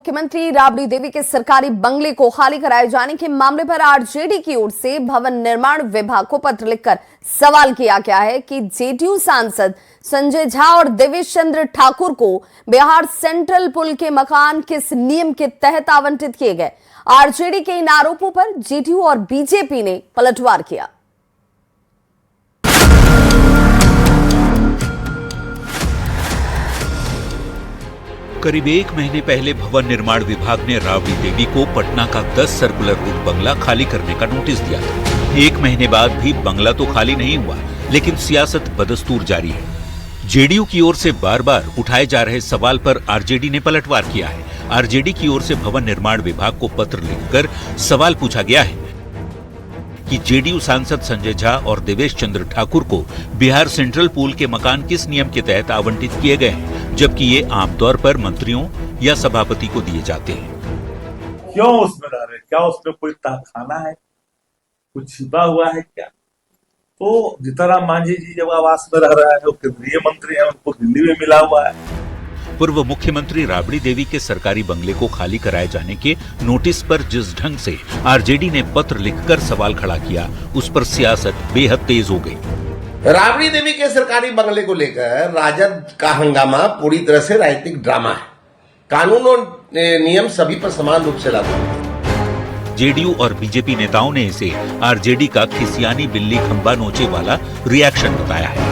मुख्यमंत्री राबड़ी देवी के सरकारी बंगले को खाली कराए जाने के मामले पर आरजेडी की ओर से भवन निर्माण विभाग को पत्र लिखकर सवाल किया गया है कि जेडीयू सांसद संजय झा और देवेश चंद्र ठाकुर को बिहार सेंट्रल पुल के मकान किस नियम के तहत आवंटित किए गए। आरजेडी के इन आरोपों पर जेडीयू और बीजेपी ने पलटवार किया। करीब एक महीने पहले भवन निर्माण विभाग ने राबड़ी देवी को पटना का 10 सर्कुलर रूट बंगला खाली करने का नोटिस दिया था। एक महीने बाद भी बंगला तो खाली नहीं हुआ, लेकिन सियासत बदस्तूर जारी है। जेडीयू की ओर से बार बार उठाए जा रहे सवाल पर आरजेडी ने पलटवार किया है। आरजेडी की ओर से भवन निर्माण विभाग को पत्र लिखकर सवाल पूछा गया है कि जेडीयू सांसद संजय झा और देवेश चंद्र ठाकुर को बिहार सेंट्रल पूल के मकान किस नियम के तहत आवंटित किए गए हैं, जबकि ये आमतौर पर मंत्रियों या सभापति को दिए जाते हैं। क्यों उसमें रह रहे? क्या उसमें कोई तहखाना है, कुछ छिपा हुआ है क्या? तो जीतनराम मांझी जी जब आवास में रह रहा है, वो केंद्रीय मंत्री है, उनको दिल्ली में मिला हुआ है। पूर्व मुख्यमंत्री राबड़ी देवी के सरकारी बंगले को खाली कराए जाने के नोटिस पर जिस ढंग से आरजेडी ने पत्र लिखकर सवाल खड़ा किया, उस पर सियासत बेहद तेज हो गई। राबड़ी देवी के सरकारी बंगले को लेकर राजद का हंगामा पूरी तरह से राजनीतिक ड्रामा है। कानून और नियम सभी पर समान रूप से लागू है। जेडीयू और बीजेपी नेताओं ने इसे आरजेडी का खिसियानी बिल्ली खंबा नोचे वाला रिएक्शन बताया है।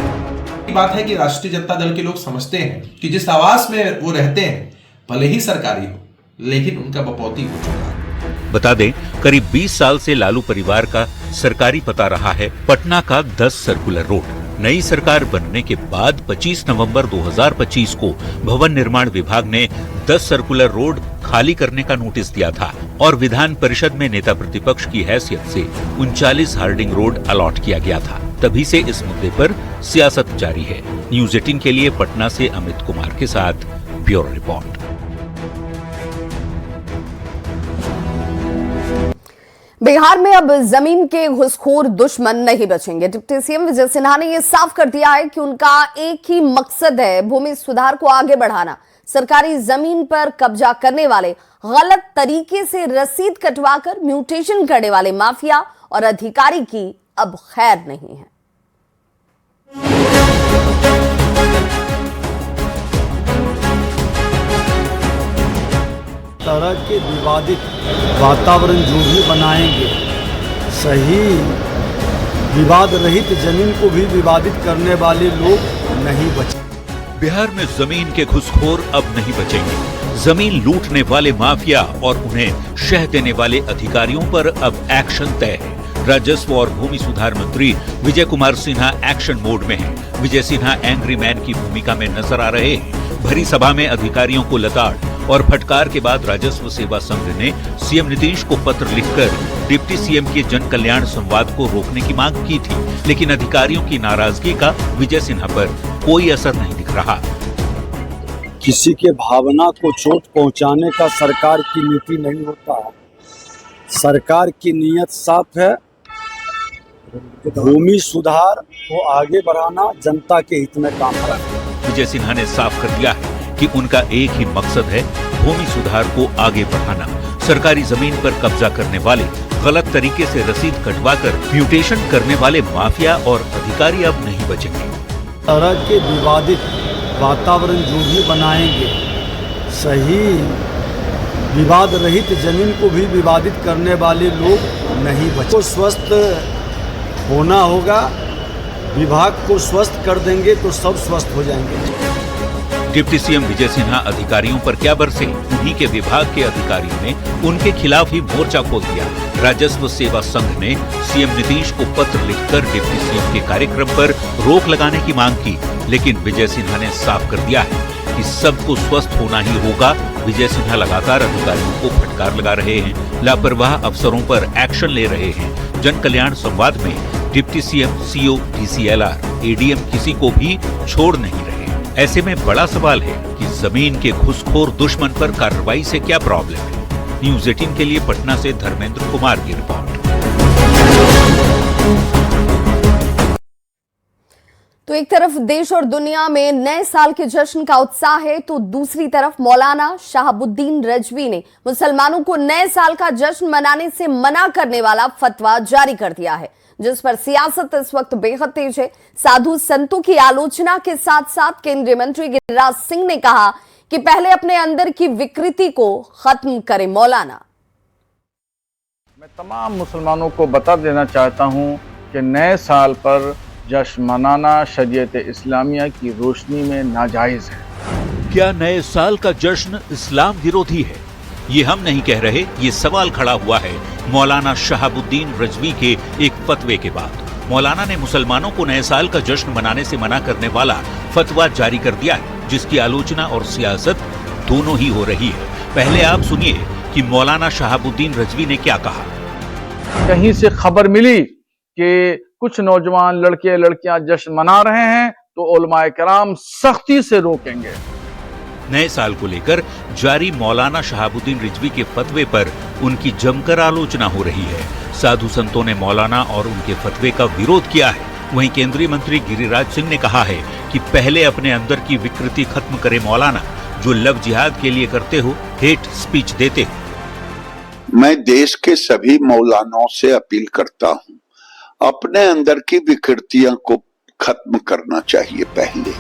बात है कि राष्ट्रीय जनता दल के लोग समझते हैं कि जिस आवास में वो रहते हैं भले ही सरकारी हो, लेकिन उनका बपौती हो चुका है। बता दें, करीब 20 साल से लालू परिवार का सरकारी पता रहा है पटना का 10 सर्कुलर रोड। नई सरकार बनने के बाद 25 नवंबर 2025 को भवन निर्माण विभाग ने 10 सर्कुलर रोड खाली करने का नोटिस दिया था और विधान परिषद में नेता प्रतिपक्ष की हैसियत से 39 हार्डिंग रोड अलॉट किया गया था। तभी से इस मुद्दे पर सियासत जारी है। न्यूज़ 18 के लिए पटना से अमित कुमार के साथ ब्यूरो रिपोर्ट। बिहार में अब जमीन के घुसखोर दुश्मन नहीं बचेंगे। डिप्टी सीएम विजय सिन्हा ने यह साफ कर दिया है कि उनका एक ही मकसद है, भूमि सुधार को आगे बढ़ाना। सरकारी जमीन पर कब्जा करने वाले, गलत तरीके से रसीद कटवाकर म्यूटेशन करने वाले माफिया और अधिकारी की अब खैर नहीं है। तरह के विवादित वातावरण जो भी बनाएंगे, सही विवाद रहित जमीन को भी विवादित करने वाले लोग नहीं बचे। बिहार में जमीन के घुसखोर अब नहीं बचेंगे। जमीन लूटने वाले माफिया और उन्हें शह देने वाले अधिकारियों पर अब एक्शन तय है। राजस्व और भूमि सुधार मंत्री विजय कुमार सिन्हा एक्शन मोड में हैं। विजय सिन्हा एंग्री मैन की भूमिका में नजर आ रहे हैं। भरी सभा में अधिकारियों को लताड़ और फटकार के बाद राजस्व सेवा संघ ने सीएम नीतीश को पत्र लिखकर डिप्टी सीएम के जन कल्याण संवाद को रोकने की मांग की थी, लेकिन अधिकारियों की नाराजगी का विजय सिन्हा पर कोई असर नहीं दिख रहा। किसी के भावना को चोट पहुंचाने का सरकार की नीति नहीं होता। सरकार की नीयत साफ है, भूमि सुधार को आगे बढ़ाना, जनता के हित में काम करना। विजय सिन्हा ने साफ कर दिया है कि उनका एक ही मकसद है, भूमि सुधार को आगे बढ़ाना। सरकारी जमीन पर कब्जा करने वाले, गलत तरीके से रसीद कटवाकर म्यूटेशन करने वाले माफिया और अधिकारी अब नहीं बचेंगे। तरह के विवादित वातावरण जो भी बनाएंगे, सही विवाद रहित जमीन को भी विवादित करने वाले लोग नहीं बचे। को स्वस्थ होना होगा, विभाग को स्वस्थ कर देंगे तो सब स्वस्थ हो जाएंगे। डिप्टी सीएम विजय सिन्हा अधिकारियों पर क्या बरसे? उन्हीं के विभाग के अधिकारियों ने उनके खिलाफ ही मोर्चा खोल दिया। राजस्व सेवा संघ ने सीएम नीतीश को पत्र लिखकर डिप्टी सीएम के कार्यक्रम पर रोक लगाने की मांग की, लेकिन विजय सिन्हा ने साफ कर दिया है कि सबको स्वस्थ होना ही होगा। विजय सिन्हा लगातार अधिकारियों को फटकार लगा रहे हैं, लापरवाह अफसरों पर एक्शन ले रहे हैं। जन कल्याण संवाद में deputy CM, CO, DCLR, ADM किसी को भी छोड़ नहीं रहे। ऐसे में बड़ा सवाल है कि जमीन के घुसखोर दुश्मन पर कार्रवाई से क्या प्रॉब्लम है। न्यूज़ 18 के लिए पटना से धर्मेंद्र कुमार की रिपोर्ट। तो एक तरफ देश और दुनिया में नए साल के जश्न का उत्साह है, तो दूसरी तरफ मौलाना शहाबुद्दीन रजवी ने मुसलमानों को नए साल का जश्न मनाने से मना करने वाला फतवा जारी कर दिया है, जिस पर सियासत इस वक्त बेहद तेज है। साधु संतों की आलोचना के साथ साथ केंद्रीय मंत्री गिरिराज सिंह ने कहा कि पहले अपने अंदर की विकृति को खत्म करें मौलाना। मैं तमाम मुसलमानों को बता देना चाहता हूं कि नए साल पर जश्न मनाना शरीयत इस्लामिया की रोशनी में नाजायज है। क्या नए साल का जश्न इस्लाम विरोधी है? ये हम नहीं कह रहे, ये सवाल खड़ा हुआ है मौलाना शहाबुद्दीन रजवी के एक फतवे के बाद। मौलाना ने मुसलमानों को नए साल का जश्न मनाने से मना करने वाला फतवा जारी कर दिया है, जिसकी आलोचना और सियासत दोनों ही हो रही है। पहले आप सुनिए कि मौलाना शहाबुद्दीन रजवी ने क्या कहा। कहीं से खबर मिली कि कुछ नौजवान लड़के लड़कियां जश्न मना रहे हैं तो उलमाए कराम सख्ती से रोकेंगे। नए साल को लेकर जारी मौलाना शहाबुद्दीन रिजवी के फतवे पर उनकी जमकर आलोचना हो रही है। साधु संतों ने मौलाना और उनके फतवे का विरोध किया है। वहीं केंद्रीय मंत्री गिरिराज सिंह ने कहा है कि पहले अपने अंदर की विकृति खत्म करे मौलाना, जो लव जिहाद के लिए करते हो, हेट स्पीच देते हो। मैं देश के सभी मौलानाओं से अपील करता हूं, अपने अंदर की विकृतियों को खत्म करना चाहिए पहले।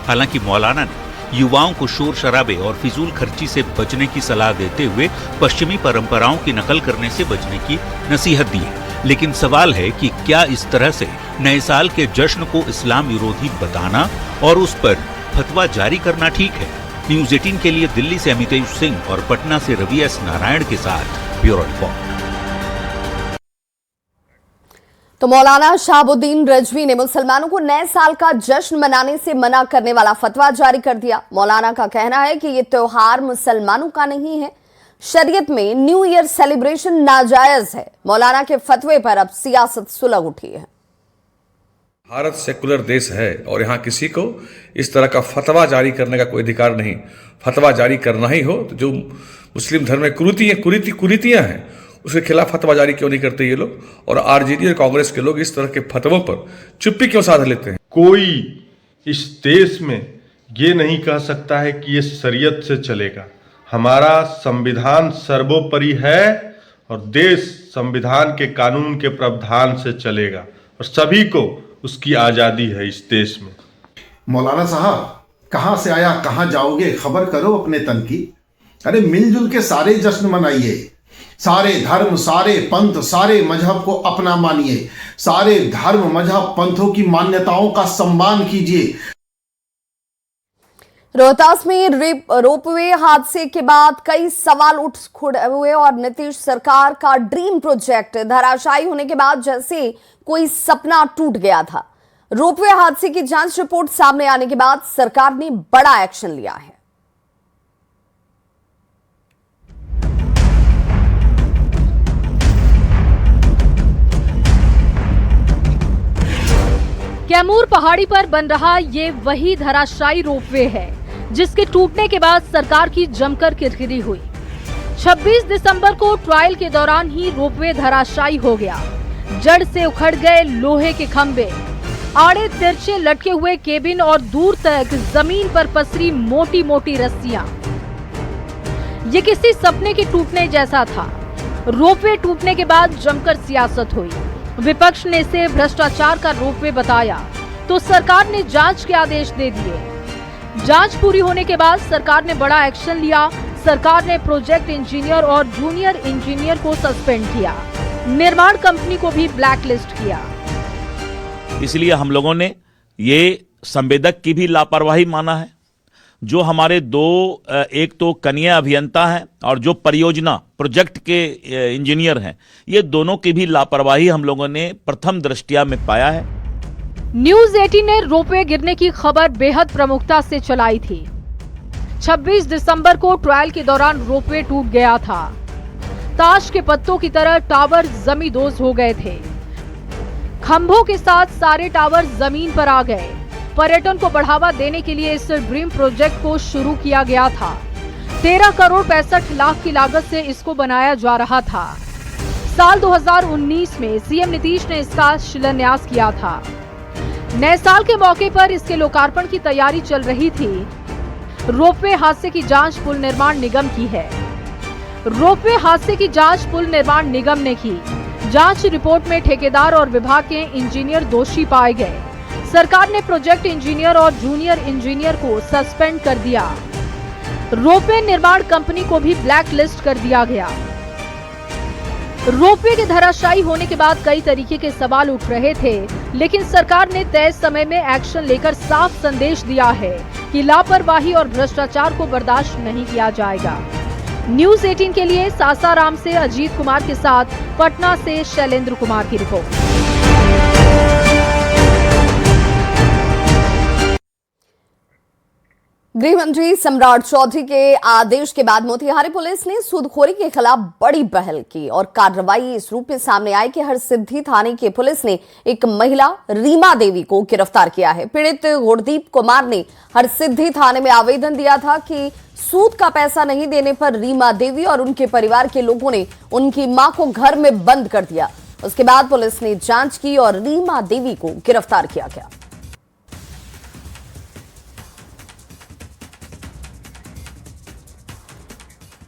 हालांकि मौलाना ने युवाओं को शोर शराबे और फिजूल खर्ची से बचने की सलाह देते हुए पश्चिमी परंपराओं की नकल करने से बचने की नसीहत दी है। लेकिन सवाल है कि क्या इस तरह से नए साल के जश्न को इस्लाम विरोधी बताना और उस पर फतवा जारी करना ठीक है? न्यूज़ 18 के लिए दिल्ली से अमितेश सिंह और पटना से रवि एस नारायण के साथ ब्यूरो रिपोर्ट। तो मौलाना शहाबुद्दीन रजवी ने मुसलमानों को नए साल का जश्न मनाने से मना करने वाला फतवा जारी कर दिया। मौलाना का कहना है कि ये त्योहार मुसलमानों का नहीं है, शरीयत में न्यू ईयर सेलिब्रेशन नाजायज है। मौलाना के फतवे पर अब सियासत सुलग उठी है। भारत सेकुलर देश है और यहाँ किसी को इस तरह का फतवा जारी करने का कोई अधिकार नहीं। फतवा जारी करना ही हो तो जो मुस्लिम धर्म में कुरीतियां हैं उसके खिलाफ फतवा जारी क्यों नहीं करते ये लोग? और आरजेडी और कांग्रेस के लोग इस तरह के फतवों पर चुप्पी क्यों साध लेते हैं? कोई इस देश में ये नहीं कह सकता है कि ये शरीयत से चलेगा। हमारा संविधान सर्वोपरि है और देश संविधान के कानून के प्रावधान से चलेगा और सभी को उसकी आज़ादी है इस देश में। मौलाना साहब, कहाँ से आया कहाँ जाओगे, खबर करो अपने तन की। अरे मिलजुल के सारे जश्न मनाइए, सारे धर्म, सारे पंथ, सारे मजहब को अपना मानिए, सारे धर्म मजहब पंथों की मान्यताओं का सम्मान कीजिए। रोहतास में रोपवे हादसे के बाद कई सवाल उठ खड़े हुए और नीतीश सरकार का ड्रीम प्रोजेक्ट धराशायी होने के बाद जैसे कोई सपना टूट गया था। रोपवे हादसे की जांच रिपोर्ट सामने आने के बाद सरकार ने बड़ा एक्शन लिया है। कैमूर पहाड़ी पर बन रहा ये वही धराशायी रोपवे है जिसके टूटने के बाद सरकार की जमकर किरकिरी हुई। 26 दिसंबर को ट्रायल के दौरान ही रोपवे धराशायी हो गया। जड़ से उखड़ गए लोहे के खंभे, आड़े तिरछे लटके हुए केबिन और दूर तक जमीन पर पसरी मोटी मोटी रस्सियां। ये किसी सपने के टूटने जैसा था। रोपवे टूटने के बाद जमकर सियासत हुई। विपक्ष ने इसे भ्रष्टाचार का रोपवे बताया तो सरकार ने जांच के आदेश दे दिए। जांच पूरी होने के बाद सरकार ने बड़ा एक्शन लिया। सरकार ने प्रोजेक्ट इंजीनियर और जूनियर इंजीनियर को सस्पेंड किया। निर्माण कंपनी को भी ब्लैकलिस्ट किया। इसलिए हम लोगों ने ये संवेदक की भी लापरवाही माना है। जो हमारे एक तो कनीय अभियंता हैं और जो परियोजना प्रोजेक्ट के इंजीनियर हैं, ये दोनों की भी लापरवाही हम लोगों ने प्रथम दृष्टया में पाया है। न्यूज़ 18 ने रोपवे गिरने की खबर बेहद प्रमुखता से चलाई थी। 26 दिसंबर को ट्रायल के दौरान रोपवे टूट गया था। ताश के पत्तों की तरह टावर जमींदोज हो गए थे। खंभों के साथ सारे टावर जमीन पर आ गए। पर्यटन को बढ़ावा देने के लिए इस ड्रीम प्रोजेक्ट को शुरू किया गया था। 13 करोड़ 65 लाख की लागत से इसको बनाया जा रहा था। साल 2019 में सीएम नीतीश ने इसका शिलान्यास किया था। नए साल के मौके पर इसके लोकार्पण की तैयारी चल रही थी। रोपवे हादसे की जांच पुल निर्माण निगम की है। रोपवे हादसे की जांच पुल निर्माण निगम ने की। जांच रिपोर्ट में ठेकेदार और विभाग के इंजीनियर दोषी पाए गए। सरकार ने प्रोजेक्ट इंजीनियर और जूनियर इंजीनियर को सस्पेंड कर दिया। रोपवे निर्माण कंपनी को भी ब्लैक लिस्ट कर दिया गया। रोपवे के धराशायी होने के बाद कई तरीके के सवाल उठ रहे थे, लेकिन सरकार ने तय समय में एक्शन लेकर साफ संदेश दिया है कि लापरवाही और भ्रष्टाचार को बर्दाश्त नहीं किया जाएगा। न्यूज़ 18 के लिए सासाराम से अजीत कुमार के साथ पटना से शैलेंद्र कुमार की रिपोर्ट। गृह मंत्री सम्राट चौधरी के आदेश के बाद मोतिहारी पुलिस ने सूदखोरी के खिलाफ बड़ी पहल की और कार्रवाई इस रूप में सामने आई कि हरसिद्धि थाने की पुलिस ने एक महिला रीमा देवी को गिरफ्तार किया है। पीड़ित गुरदीप कुमार ने हरसिद्धि थाने में आवेदन दिया था कि सूद का पैसा नहीं देने पर रीमा देवी और उनके परिवार के लोगों ने उनकी मां को घर में बंद कर दिया। उसके बाद पुलिस ने जांच की और रीमा देवी को गिरफ्तार किया गया।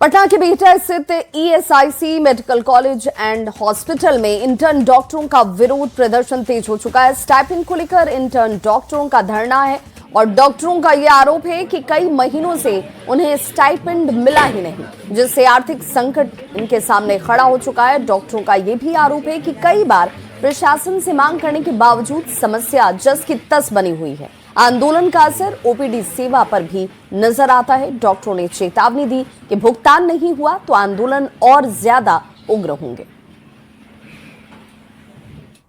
पटना के बिहटा स्थित ESIC medical college and hospital में इंटर्न डॉक्टरों का विरोध प्रदर्शन तेज हो चुका है। स्टाइपेंड को लेकर इंटर्न डॉक्टरों का धरना है और डॉक्टरों का यह आरोप है कि कई महीनों से उन्हें स्टाइपेंड मिला ही नहीं, जिससे आर्थिक संकट इनके सामने खड़ा हो चुका है। डॉक्टरों का यह भी आरोप है कि कई बार प्रशासन से मांग करने के बावजूद समस्या जस की तस बनी हुई है। आंदोलन का असर ओपीडी सेवा पर भी नजर आता है। डॉक्टरों ने चेतावनी दी कि भुगतान नहीं हुआ तो आंदोलन और ज्यादा उग्र होंगे।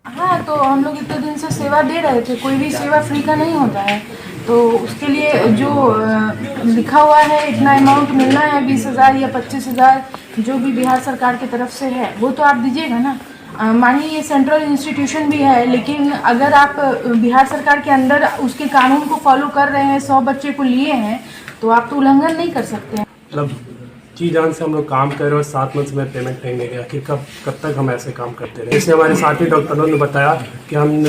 हाँ, तो हम लोग इतने दिन से सेवा दे रहे थे, कोई भी सेवा फ्री का नहीं होता है, तो उसके लिए जो लिखा हुआ है इतना अमाउंट मिलना है 20,000 या 25,000 जो भी बिहार सरकार की तरफ से है वो तो आप दीजिएगा ना। मानिए ये सेंट्रल इंस्टीट्यूशन भी है, लेकिन अगर आप बिहार सरकार के अंदर उसके कानून को फॉलो कर रहे हैं, 100 बच्चे को लिए हैं, तो आप तो उल्लंघन नहीं कर सकते हैं। मतलब जी जान से हम लोग काम कर रहे हो, 7 मंथ में पेमेंट नहीं मिलेगा कि कब तक हम ऐसे काम करते रहे। इसलिए हमारे साथी डॉक्टरों ने बताया कि हम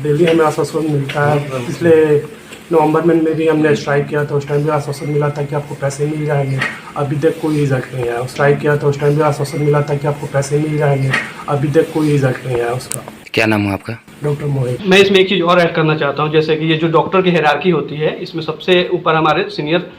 डेली हमें आश्वासन मिलता है। पिछले नवंबर में भी हमने स्ट्राइक किया था, उस टाइम भी आश्वासन मिला था कि आपको पैसे मिल जाएंगे। अभी तक कोई रिजल्ट नहीं आया। स्ट्राइक किया था, उस टाइम भी आश्वासन मिला था कि आपको पैसे मिल जाएंगे। अभी तक कोई रिजल्ट नहीं आया उसका। क्या नाम है आपका? डॉक्टर मोहित। मैं इसमें एक चीज़ और ऐड करना चाहता हूँ, जैसे कि ये जो डॉक्टर की हायरार्की होती है, इसमें सबसे ऊपर हमारे सीनियर।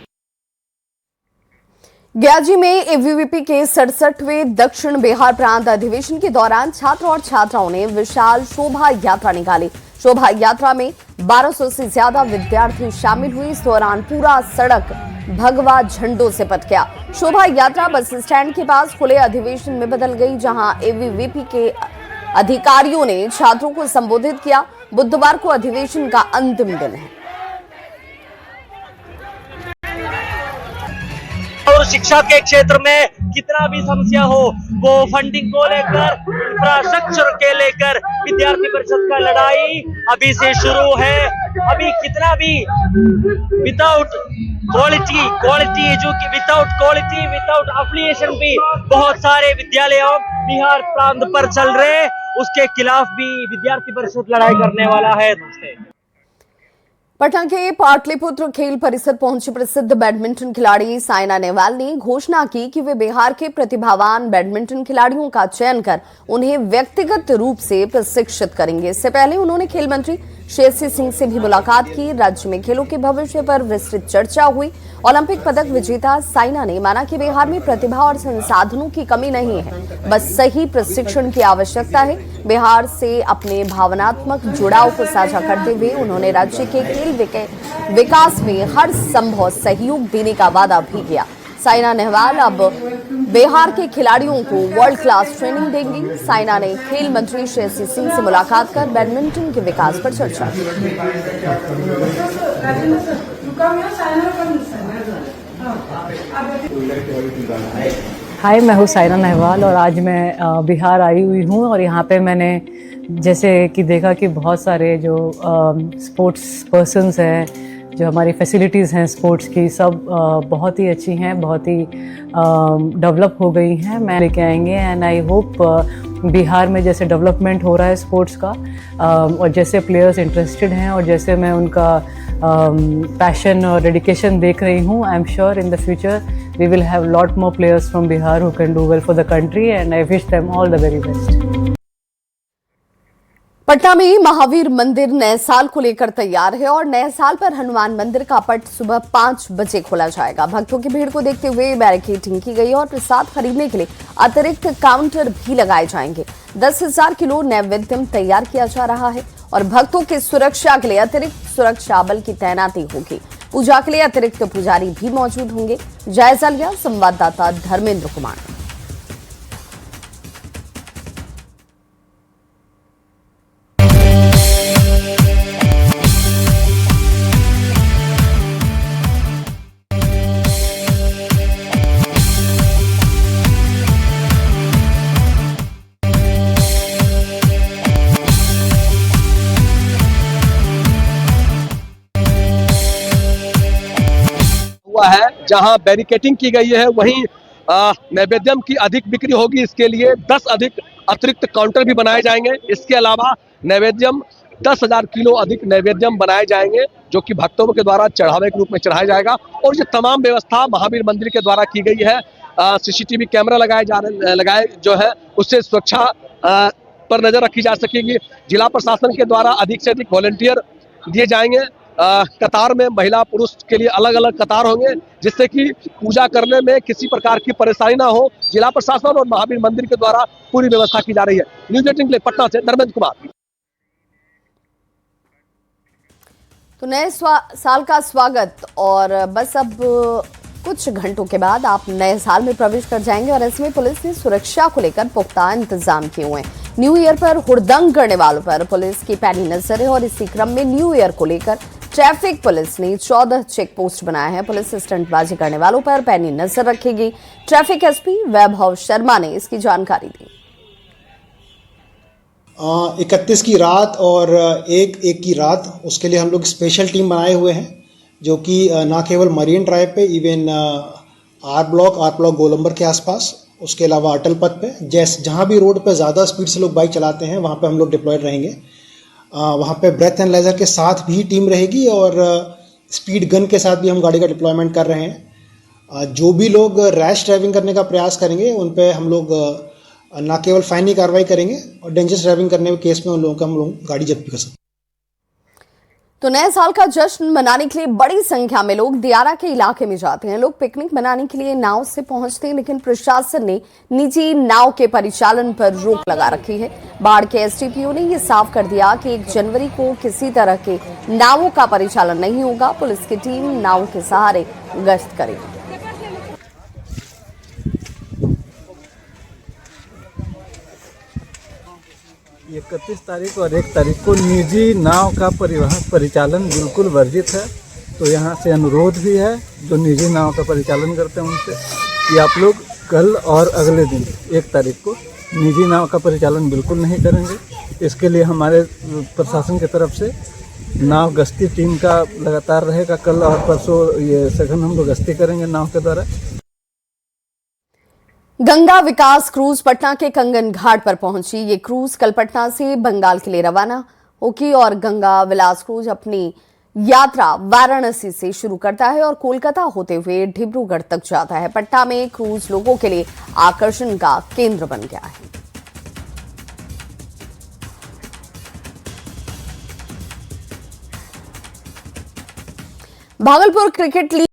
गयाजी में एबीवीपी के 67वें दक्षिण बिहार प्रांत अधिवेशन के दौरान छात्र और छात्राओं ने विशाल शोभा यात्रा निकाली। शोभा यात्रा में 1200 से ज्यादा विद्यार्थी शामिल हुए। इस दौरान पूरा सड़क भगवा झंडों से पट गया। शोभा यात्रा बस स्टैंड के पास खुले अधिवेशन में बदल गई, जहां एबीवीपी के अधिकारियों ने छात्रों को संबोधित किया। बुधवार को अधिवेशन का अंतिम दिन है। और शिक्षा के क्षेत्र में कितना भी समस्या हो, वो फंडिंग को लेकर, इंफ्रास्ट्रक्चर के लेकर विद्यार्थी परिषद का लड़ाई अभी से शुरू है। अभी कितना भी विदाउट क्वालिटी विदाउट एफिलिएशन भी बहुत सारे विद्यालयों बिहार प्रांत पर चल रहे, उसके खिलाफ भी विद्यार्थी परिषद लड़ाई करने वाला है। पटना के पाटलिपुत्र खेल परिसर पहुंचे प्रसिद्ध बैडमिंटन खिलाड़ी साइना नेहवाल ने घोषणा की कि वे बिहार के प्रतिभावान बैडमिंटन खिलाड़ियों का चयन कर उन्हें व्यक्तिगत रूप से प्रशिक्षित करेंगे। इससे पहले उन्होंने खेल मंत्री शेरसी सिंह से भी मुलाकात की। राज्य में खेलों के भविष्य पर विस्तृत चर्चा हुई। ओलंपिक पदक विजेता साइना ने माना कि बिहार में प्रतिभा और संसाधनों की कमी नहीं है, बस सही प्रशिक्षण की आवश्यकता है। बिहार से अपने भावनात्मक जुड़ाव को साझा करते हुए उन्होंने राज्य के खेल विकास में हर संभव सहयोग देने का वादा भी किया। साइना नेहवाल अब बिहार के खिलाड़ियों को वर्ल्ड क्लास ट्रेनिंग देंगी। साइना ने खेल मंत्री शेरसी सिंह से मुलाकात कर बैडमिंटन के विकास पर चर्चा की। हाय, मैं हूँ साइना नेहवाल और आज मैं बिहार आई हुई हूँ और यहाँ पे मैंने जैसे कि देखा कि बहुत सारे जो स्पोर्ट्स पर्सन्स हैं, जो हमारी फैसिलिटीज़ हैं स्पोर्ट्स की, सब बहुत ही अच्छी हैं, बहुत ही डेवलप हो गई हैं। मैं लेके आएंगे एंड आई होप बिहार में जैसे डेवलपमेंट हो रहा है स्पोर्ट्स का, और जैसे प्लेयर्स इंटरेस्टेड हैं और जैसे मैं उनका पैशन और डेडिकेशन देख रही हूँ, I am sure in the future we will have lot more players from Bihar who can do well for the country and I wish them all the very best. Patna में महावीर मंदिर नए साल को लेकर तैयार है और नए साल पर हनुमान मंदिर का पट सुबह 5 बजे खोला जाएगा। भक्तों की भीड़ को देखते हुए बैरिकेडिंग की गई और प्रसाद खरीदने के लिए अतिरिक्त काउंटर भी लगाए जाएंगे। 10,000 किलो नैवेद्यम तैयार किया जा रहा है और भक्तों की सुरक्षा के लिए अतिरिक्त सुरक्षा बल की तैनाती होगी। पूजा के लिए अतिरिक्त पुजारी भी मौजूद होंगे। जायजा लिया संवाददाता धर्मेंद्र कुमार ने। हुआ है, जहां बैरिकेटिंग की गई है, वहीं नैवेद्यम की अधिक बिक्री होगी। इसके लिए 10 अधिक अतिरिक्त काउंटर भी बनाए जाएंगे। इसके अलावा नैवेद्यम 10,000 किलो अधिक नैवेद्यम बनाए जाएंगे, जो कि भक्तों के द्वारा चढ़ावे के रूप में चढ़ाया जाएगा। और ये तमाम व्यवस्था महावीर मंदिर के द्वारा की गई है। CCTV कैमरा लगाए जो है, उससे सुरक्षा पर नजर रखी जा सकेगी। जिला प्रशासन के द्वारा अधिक से अधिक वॉलंटियर दिए जाएंगे। कतार में महिला पुरुष के लिए अलग अलग कतार होंगे, जिससे कि पूजा करने में किसी प्रकार की परेशानी ना हो। जिला प्रशासन और महावीर मंदिर के द्वारा पूरी व्यवस्था की जा रही है। न्यूज 18 के लिए पटना से धर्मेंद्र कुमार। तो नए साल का स्वागत और बस अब कुछ घंटों के बाद आप नए साल में प्रवेश कर जाएंगे और ऐसे में पुलिस ने सुरक्षा को लेकर पुख्ता इंतजाम किए हुए हैं। न्यू ईयर पर हुड़दंग करने वालों पर पुलिस की पैनी नजर है और इसी क्रम में न्यू ईयर को लेकर ट्रैफिक पुलिस ने 14 चेक पोस्ट बनाए हैं। पुलिस स्टंटबाजी करने वालों पर पैनी नजर रखेगी। ट्रैफिक SP वैभव शर्मा ने इसकी जानकारी दी। 31 की रात और 1 की रात, उसके लिए हम लोग स्पेशल टीम बनाए हुए हैं, जो कि ना केवल मरीन ड्राइव पे, इवन आर ब्लॉक गोलंबर के आसपास, उसके अलावा अटल पथ पे, जहाँ भी रोड पे ज़्यादा स्पीड से लोग बाइक चलाते हैं, वहाँ पे हम लोग डिप्लॉयड रहेंगे। वहाँ पे ब्रेथ एनालाइजर के साथ भी टीम रहेगी और स्पीड गन के साथ भी हम गाड़ी का डिप्लॉयमेंट कर रहे हैं। जो भी लोग रैश ड्राइविंग करने का प्रयास करेंगे, उन पे हम लोग ना केवल फाइनी कार्रवाई करेंगे और डेंजरस ड्राइविंग करने के केस में उन लोगों का हम लोग गाड़ी जब्त भी कर सकते हैं। तो नए साल का जश्न मनाने के लिए बड़ी संख्या में लोग दियारा के इलाके में जाते हैं। लोग पिकनिक मनाने के लिए नाव से पहुंचते हैं, लेकिन प्रशासन ने निजी नाव के परिचालन पर रोक लगा रखी है। बाढ़ के SDPO ने यह साफ कर दिया कि 1 जनवरी को किसी तरह के नावों का परिचालन नहीं होगा। पुलिस की टीम नाव के सहारे गश्त करेगी। 31 तारीख और 1 तारीख को निजी नाव का परिचालन बिल्कुल वर्जित है। तो यहाँ से अनुरोध भी है जो निजी नाव का परिचालन करते हैं उनसे कि आप लोग कल और अगले दिन 1 तारीख को निजी नाव का परिचालन बिल्कुल नहीं करेंगे। इसके लिए हमारे प्रशासन की तरफ से नाव गश्ती टीम का लगातार रहेगा। कल और परसों ये सघन हम लोग गश्ती करेंगे नाव के द्वारा। गंगा विकास क्रूज पटना के कंगन घाट पर पहुंची। ये क्रूज कल पटना से बंगाल के लिए रवाना होगी और गंगा विलास क्रूज अपनी यात्रा वाराणसी से शुरू करता है और कोलकाता होते हुए डिब्रूगढ़ तक जाता है। पटना में क्रूज लोगों के लिए आकर्षण का केंद्र बन गया है। Bhagalpur cricket league